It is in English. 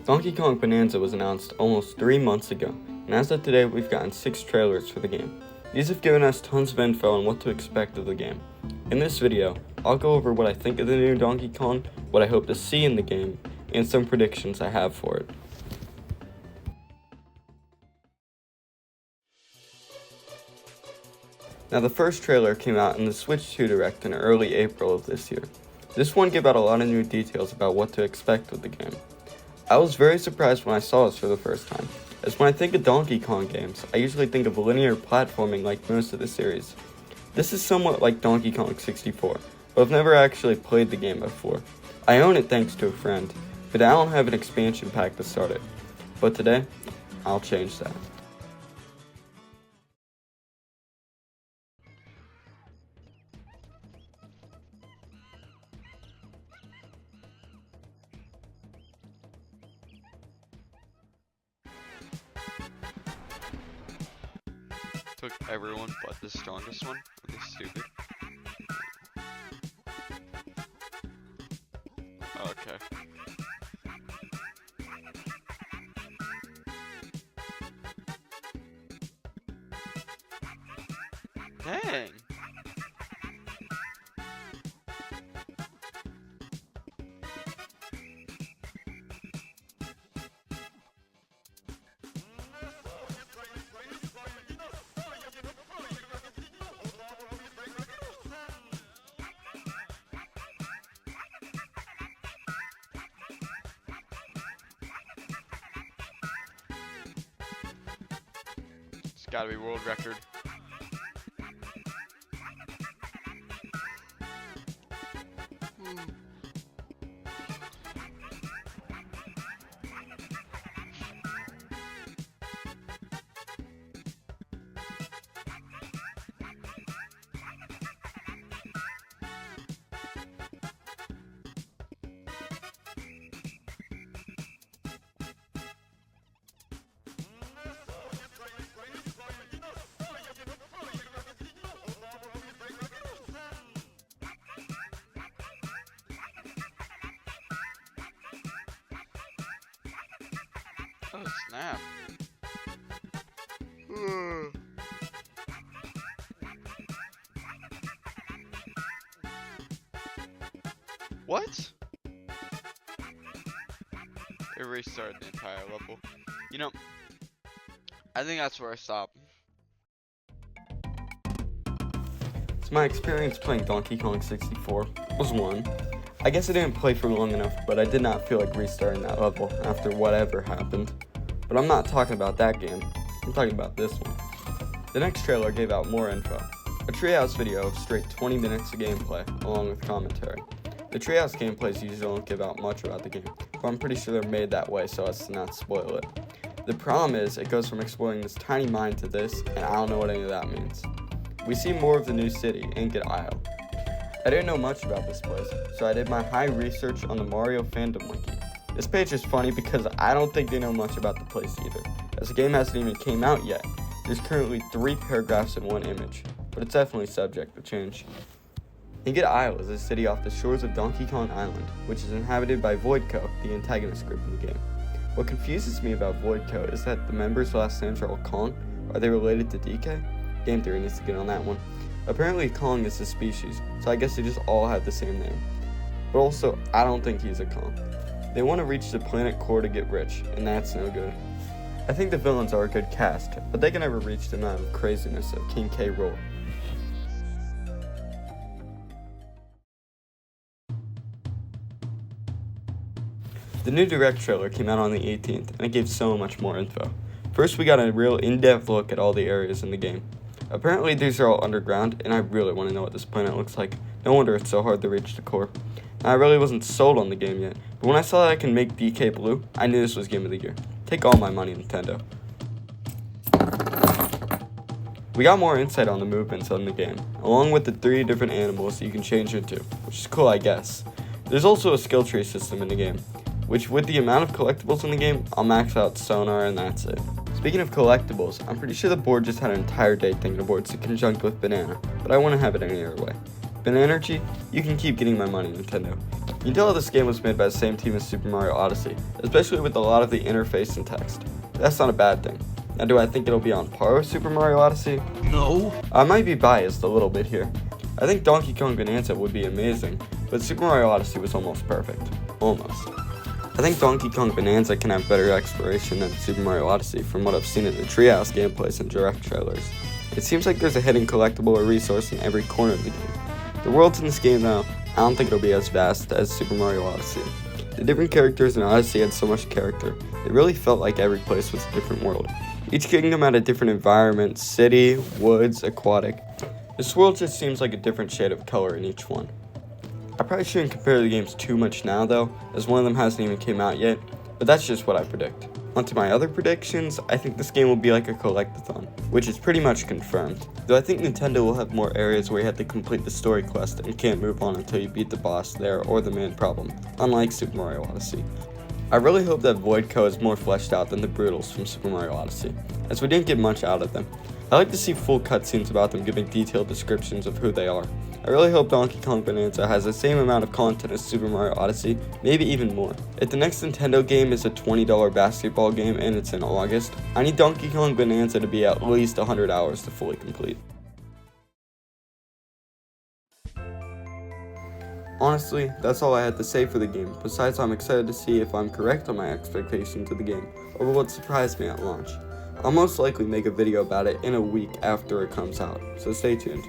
Donkey Kong Bananza was announced almost 3 months ago, and as of today we've gotten 6 trailers for the game. These have given us tons of info on what to expect of the game. In this video, I'll go over what I think of the new Donkey Kong, what I hope to see in the game, and some predictions I have for it. Now the first trailer came out in the Switch 2 Direct in early April of this year. This one gave out a lot of new details about what to expect with the game. I was very surprised when I saw this for the first time, as when I think of Donkey Kong games, I usually think of linear platforming like most of the series. This is somewhat like Donkey Kong 64, but I've never actually played the game before. I own it thanks to a friend, but I don't have an expansion pack to start it. But today, I'll change that. Took everyone but the strongest one? Are they stupid? Okay. Dang! It's gotta be world record. Oh snap. What? It restarted the entire level. You know, I think that's where I stop. So my experience playing Donkey Kong 64 was 1. I guess I didn't play for long enough, but I did not feel like restarting that level after whatever happened. But I'm not talking about that game, I'm talking about this one. The next trailer gave out more info. A treehouse video of straight 20 minutes of gameplay, along with commentary. The treehouse gameplays usually don't give out much about the game, but I'm pretty sure they're made that way so as to not spoil it. The problem is, it goes from exploring this tiny mine to this, and I don't know what any of that means. We see more of the new city, Ingot Isle. I didn't know much about this place, so I did my high research on the Mario fandom wiki. This page is funny because I don't think they know much about the place either, as the game hasn't even came out yet. There's currently 3 paragraphs in 1 image, but it's definitely subject to change. Ingot Isle is a city off the shores of Donkey Kong Island, which is inhabited by Voidco, the antagonist group in the game. What confuses me about Voidco is that the members' last names are all Kong. Are they related to DK? Game Theory needs to get on that one. Apparently Kong is a species, so I guess they just all have the same name. But also, I don't think he's a Kong. They want to reach the planet core to get rich, and that's no good. I think the villains are a good cast, but they can never reach the amount of craziness of King K. Rool. The new Direct trailer came out on the 18th, and it gave so much more info. First, we got a real in-depth look at all the areas in the game. Apparently these are all underground, and I really want to know what this planet looks like. No wonder it's so hard to reach the core. Now, I really wasn't sold on the game yet, but when I saw that I can make DK blue, I knew this was Game of the Year. Take all my money, Nintendo. We got more insight on the movements in the game, along with the 3 different animals that you can change into, which is cool, I guess. There's also a skill tree system in the game, which with the amount of collectibles in the game, I'll max out Sonar and that's it. Speaking of collectibles, I'm pretty sure the board just had an entire day thinking of boards to conjunct with Banana, but I want to have it any other way. Bananergy, you can keep getting my money, Nintendo. You can tell this game was made by the same team as Super Mario Odyssey, especially with a lot of the interface and text. That's not a bad thing. Now, do I think it'll be on par with Super Mario Odyssey? No. I might be biased a little bit here. I think Donkey Kong Bananza would be amazing, but Super Mario Odyssey was almost perfect. Almost. I think Donkey Kong Bananza can have better exploration than Super Mario Odyssey from what I've seen in the Treehouse gameplays and direct trailers. It seems like there's a hidden collectible or resource in every corner of the game. The worlds in this game, though, I don't think it'll be as vast as Super Mario Odyssey. The different characters in Odyssey had so much character. It really felt like every place was a different world. Each kingdom had a different environment: city, woods, aquatic. This world just seems like a different shade of color in each one. I probably shouldn't compare the games too much now though, as one of them hasn't even came out yet, but that's just what I predict. Onto my other predictions, I think this game will be like a collectathon, which is pretty much confirmed. Though I think Nintendo will have more areas where you have to complete the story quest and can't move on until you beat the boss there or the main problem, unlike Super Mario Odyssey. I really hope that Voidco is more fleshed out than the Brutals from Super Mario Odyssey, as we didn't get much out of them. I like to see full cutscenes about them giving detailed descriptions of who they are. I really hope Donkey Kong Bananza has the same amount of content as Super Mario Odyssey, maybe even more. If the next Nintendo game is a $20 basketball game and it's in August, I need Donkey Kong Bananza to be at least 100 hours to fully complete. Honestly, that's all I had to say for the game, besides I'm excited to see if I'm correct on my expectations of the game, or what surprised me at launch. I'll most likely make a video about it in a week after it comes out, so stay tuned.